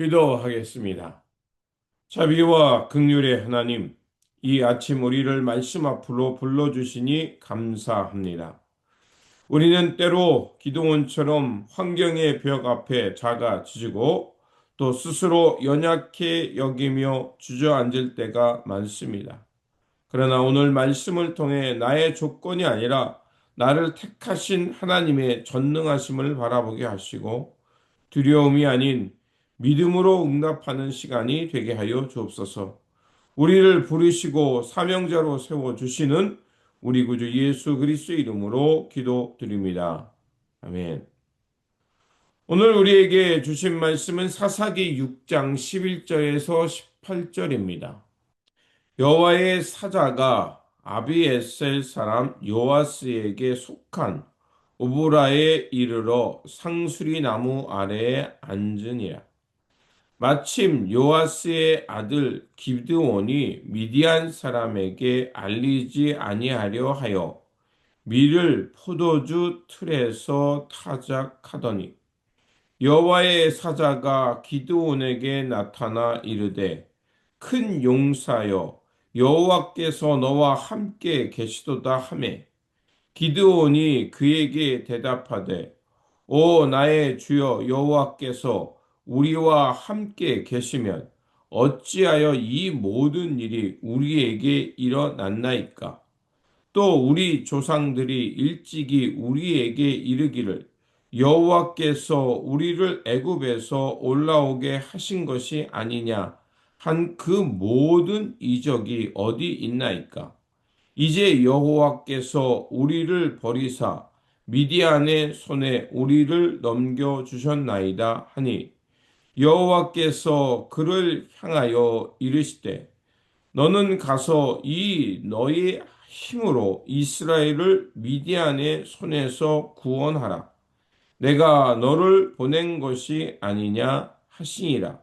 기도하겠습니다. 자비와 긍휼의 하나님, 이 아침 우리를 말씀 앞으로 불러주시니 감사합니다. 우리는 때로 기도원처럼 환경의 벽 앞에 작아지고 또 스스로 연약해 여기며 주저앉을 때가 많습니다. 그러나 오늘 말씀을 통해 나의 조건이 아니라 나를 택하신 하나님의 전능하심을 바라보게 하시고 두려움이 아닌 믿음으로 응답하는 시간이 되게 하여 주옵소서. 우리를 부르시고 사명자로 세워주시는 우리 구주 예수 그리스도의 이름으로 기도드립니다. 아멘. 오늘 우리에게 주신 말씀은 사사기 6장 11절에서 18절입니다. 여호와의 사자가 아비에셀 사람 요아스에게 속한 오브라에 이르러 상수리 나무 아래에 앉으니라. 마침 요아스의 아들 기드온이 미디안 사람에게 알리지 아니하려 하여 밀을 포도주 틀에서 타작하더니 여호와의 사자가 기드온에게 나타나 이르되 큰 용사여 여호와께서 너와 함께 계시도다 하매 기드온이 그에게 대답하되 오 나의 주여 여호와께서 우리와 함께 계시면 어찌하여 이 모든 일이 우리에게 일어났나이까? 또 우리 조상들이 일찍이 우리에게 이르기를 여호와께서 우리를 애굽에서 올라오게 하신 것이 아니냐 한 그 모든 이적이 어디 있나이까? 이제 여호와께서 우리를 버리사 미디안의 손에 우리를 넘겨 주셨나이다 하니 여호와께서 그를 향하여 이르시되 너는 가서 이 너의 힘으로 이스라엘을 미디안의 손에서 구원하라. 내가 너를 보낸 것이 아니냐 하시니라.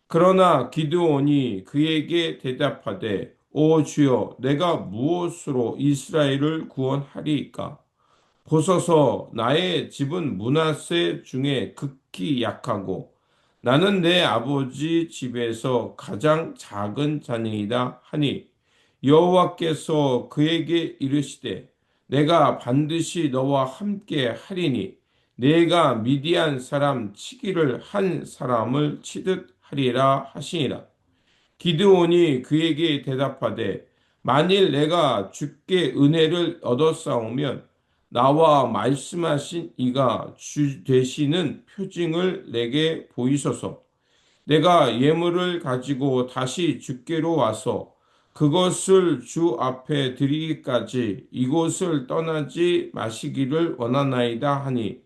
그러나 기드온이 그에게 대답하되 오 주여 내가 무엇으로 이스라엘을 구원하리이까? 보소서 나의 집은 므낫세 중에 극히 약하고 나는 내 아버지 집에서 가장 작은 자니이다 하니 여호와께서 그에게 이르시되 내가 반드시 너와 함께 하리니 내가 미디안 사람 치기를 한 사람을 치듯 하리라 하시니라. 기드온이 그에게 대답하되 만일 내가 주께 은혜를 얻었사오면 나와 말씀하신 이가 주 되시는 표징을 내게 보이소서. 내가 예물을 가지고 다시 주께로 와서 그것을 주 앞에 드리기까지 이곳을 떠나지 마시기를 원하나이다 하니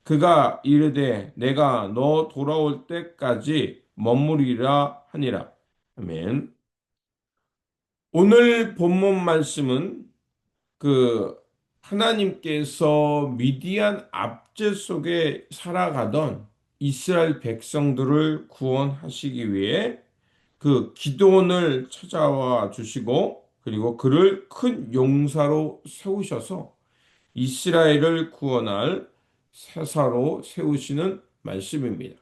그가 이르되 내가 너 돌아올 때까지 머무리라 하니라. 아멘. 오늘 본문 말씀은 그 하나님께서 미디안 압제 속에 살아가던 이스라엘 백성들을 구원하시기 위해 그 기드온을 찾아와 주시고 그리고 그를 큰 용사로 세우셔서 이스라엘을 구원할 세사로 세우시는 말씀입니다.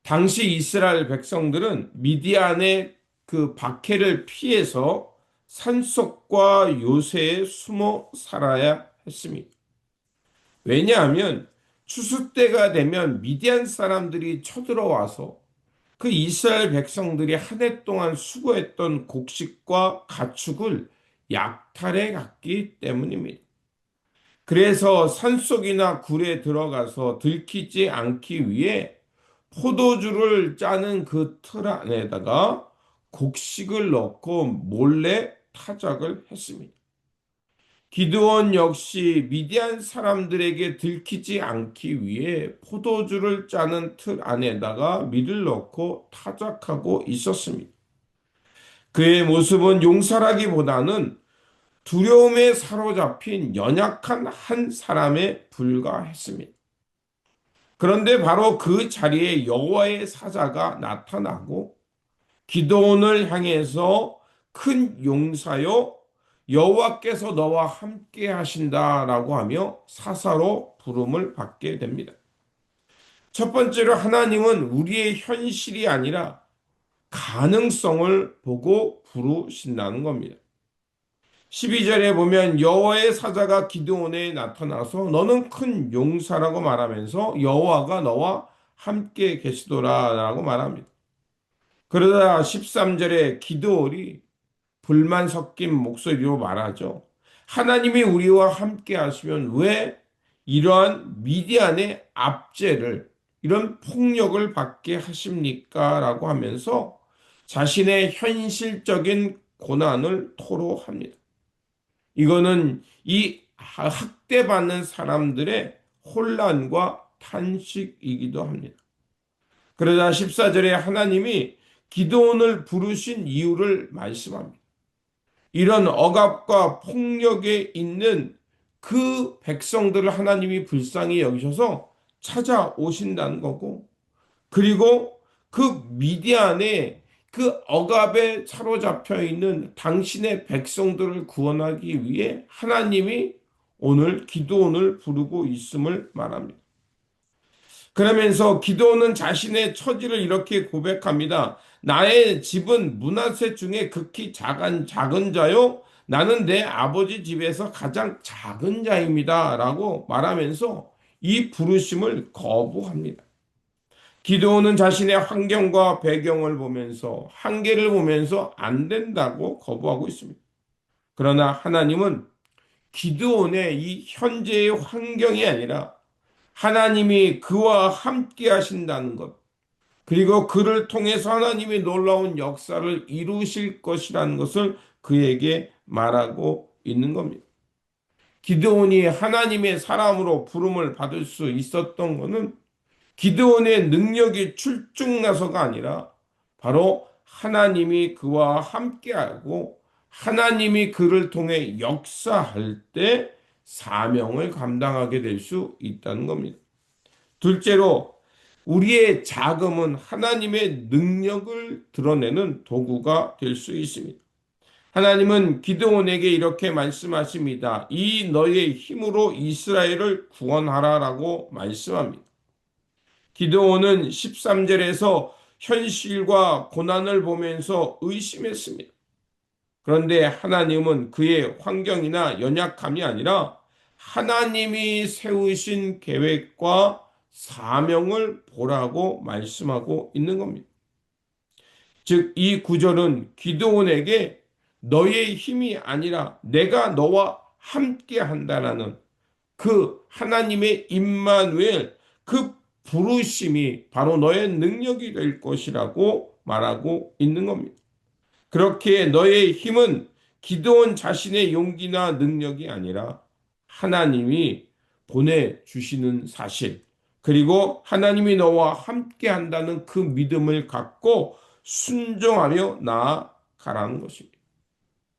당시 이스라엘 백성들은 미디안의 그 박해를 피해서 산속과 요새에 숨어 살아야 했습니다. 왜냐하면 추수 때가 되면 미디안 사람들이 쳐들어와서 그 이스라엘 백성들이 한 해 동안 수고했던 곡식과 가축을 약탈해 갔기 때문입니다. 그래서 산속이나 굴에 들어가서 들키지 않기 위해 포도주를 짜는 그 틀 안에다가 곡식을 넣고 몰래 타작을 했습니다. 기드온 역시 미디안 사람들에게 들키지 않기 위해 포도주를 짜는 틀 안에다가 밀을 넣고 타작하고 있었습니다. 그의 모습은 용사라기보다는 두려움에 사로잡힌 연약한 한 사람에 불과했습니다. 그런데 바로 그 자리에 여호와의 사자가 나타나고 기드온을 향해서 큰 용사여 여호와께서 너와 함께 하신다라고 하며 사사로 부름을 받게 됩니다. 첫 번째로 하나님은 우리의 현실이 아니라 가능성을 보고 부르신다는 겁니다. 12절에 보면 여호와의 사자가 기드온에 나타나서 너는 큰 용사라고 말하면서 여호와가 너와 함께 계시도라라고 말합니다. 그러다 13절에 기드온이 불만 섞인 목소리로 말하죠. 하나님이 우리와 함께 하시면 왜 이러한 미디안의 압제를, 이런 폭력을 받게 하십니까? 라고 하면서 자신의 현실적인 고난을 토로합니다. 이거는 이 학대받는 사람들의 혼란과 탄식이기도 합니다. 그러자 14절에 하나님이 기드온을 부르신 이유를 말씀합니다. 이런 억압과 폭력에 있는 그 백성들을 하나님이 불쌍히 여기셔서 찾아오신다는 거고, 그리고 그 미디안의 그 억압에 사로잡혀 있는 당신의 백성들을 구원하기 위해 하나님이 오늘 기드온을 부르고 있음을 말합니다. 그러면서 기드온은 자신의 처지를 이렇게 고백합니다. 나의 집은 므낫세 중에 극히 작은 자요. 나는 내 아버지 집에서 가장 작은 자입니다. 라고 말하면서 이 부르심을 거부합니다. 기드온은 자신의 환경과 배경을 보면서 한계를 보면서 안 된다고 거부하고 있습니다. 그러나 하나님은 기드온의 이 현재의 환경이 아니라 하나님이 그와 함께 하신다는 것, 그리고 그를 통해서 하나님이 놀라운 역사를 이루실 것이라는 것을 그에게 말하고 있는 겁니다. 기드온이 하나님의 사람으로 부름을 받을 수 있었던 것은 기드온의 능력이 출중나서가 아니라 바로 하나님이 그와 함께하고 하나님이 그를 통해 역사할 때 사명을 감당하게 될 수 있다는 겁니다. 둘째로 우리의 자금은 하나님의 능력을 드러내는 도구가 될 수 있습니다. 하나님은 기드온에게 이렇게 말씀하십니다. 이 너의 힘으로 이스라엘을 구원하라라고 말씀합니다. 기드온은 13절에서 현실과 고난을 보면서 의심했습니다. 그런데 하나님은 그의 환경이나 연약함이 아니라 하나님이 세우신 계획과 사명을 보라고 말씀하고 있는 겁니다. 즉, 이 구절은 기드온에게 너의 힘이 아니라 내가 너와 함께 한다라는 그 하나님의 임마누엘, 그 부르심이 바로 너의 능력이 될 것이라고 말하고 있는 겁니다. 그렇게 너의 힘은 기드온 자신의 용기나 능력이 아니라 하나님이 보내주시는 사실, 그리고 하나님이 너와 함께 한다는 그 믿음을 갖고 순종하며 나아가라는 것입니다.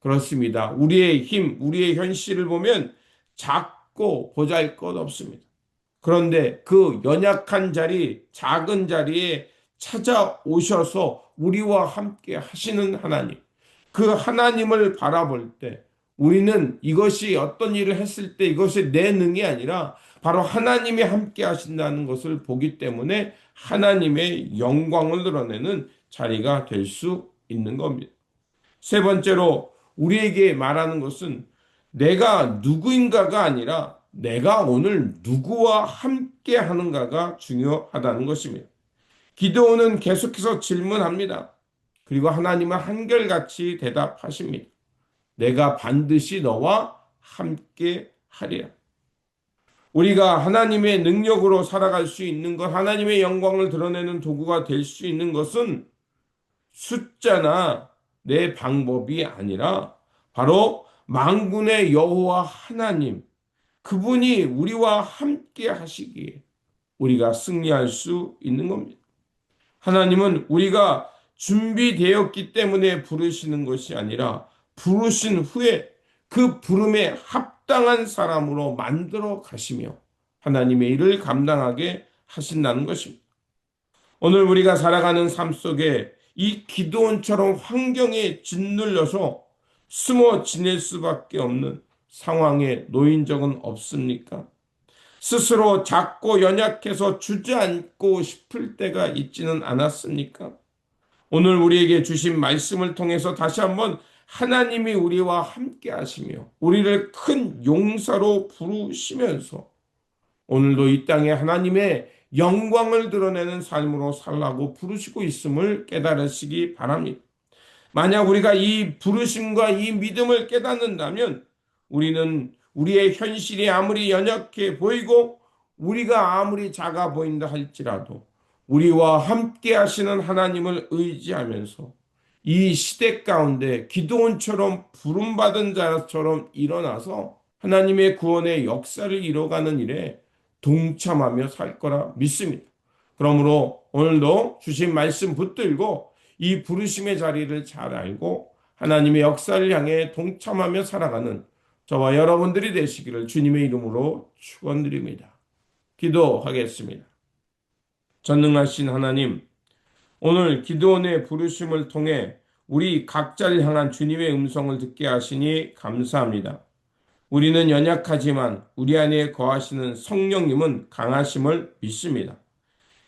그렇습니다. 우리의 힘, 우리의 현실을 보면 작고 보잘것 없습니다. 그런데 그 연약한 자리, 작은 자리에 찾아오셔서 우리와 함께 하시는 하나님, 그 하나님을 바라볼 때 우리는 이것이 어떤 일을 했을 때 이것이 내 능이 아니라 바로 하나님이 함께 하신다는 것을 보기 때문에 하나님의 영광을 드러내는 자리가 될 수 있는 겁니다. 세 번째로 우리에게 말하는 것은 내가 누구인가가 아니라 내가 오늘 누구와 함께 하는가가 중요하다는 것입니다. 기드온은 계속해서 질문합니다. 그리고 하나님은 한결같이 대답하십니다. 내가 반드시 너와 함께 하리라. 우리가 하나님의 능력으로 살아갈 수 있는 것, 하나님의 영광을 드러내는 도구가 될 수 있는 것은 숫자나 내 방법이 아니라 바로 만군의 여호와 하나님, 그분이 우리와 함께 하시기에 우리가 승리할 수 있는 겁니다. 하나님은 우리가 준비되었기 때문에 부르시는 것이 아니라 부르신 후에 그 부름에 합당한 사람으로 만들어 가시며 하나님의 일을 감당하게 하신다는 것입니다. 오늘 우리가 살아가는 삶 속에 이 기드온처럼 환경에 짓눌려서 숨어 지낼 수밖에 없는 상황에 놓인 적은 없습니까? 스스로 작고 연약해서 주저앉고 싶을 때가 있지는 않았습니까? 오늘 우리에게 주신 말씀을 통해서 다시 한번 하나님이 우리와 함께 하시며 우리를 큰 용사로 부르시면서 오늘도 이 땅에 하나님의 영광을 드러내는 삶으로 살라고 부르시고 있음을 깨달으시기 바랍니다. 만약 우리가 이 부르심과 이 믿음을 깨닫는다면 우리는 우리의 현실이 아무리 연약해 보이고 우리가 아무리 작아 보인다 할지라도 우리와 함께 하시는 하나님을 의지하면서 이 시대 가운데 기드온처럼 부름받은 자처럼 일어나서 하나님의 구원의 역사를 이뤄가는 일에 동참하며 살 거라 믿습니다. 그러므로 오늘도 주신 말씀 붙들고 이 부르심의 자리를 잘 알고 하나님의 역사를 향해 동참하며 살아가는 저와 여러분들이 되시기를 주님의 이름으로 축원드립니다. 기도하겠습니다. 전능하신 하나님, 오늘 기드온의 부르심을 통해 우리 각자를 향한 주님의 음성을 듣게 하시니 감사합니다. 우리는 연약하지만 우리 안에 거하시는 성령님은 강하심을 믿습니다.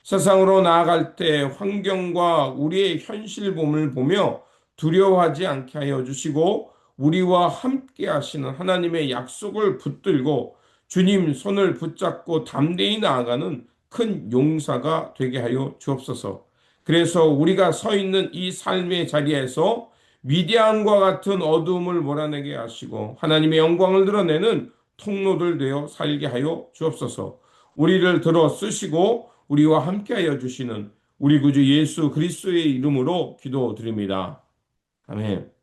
세상으로 나아갈 때 환경과 우리의 현실범을 보며 두려워하지 않게 하여 주시고 우리와 함께 하시는 하나님의 약속을 붙들고 주님 손을 붙잡고 담대히 나아가는 큰 용사가 되게 하여 주옵소서. 그래서 우리가 서 있는 이 삶의 자리에서 미디안과 같은 어두움을 몰아내게 하시고 하나님의 영광을 드러내는 통로들 되어 살게 하여 주옵소서. 우리를 들어 쓰시고 우리와 함께하여 주시는 우리 구주 예수 그리스도의 이름으로 기도드립니다. 아멘.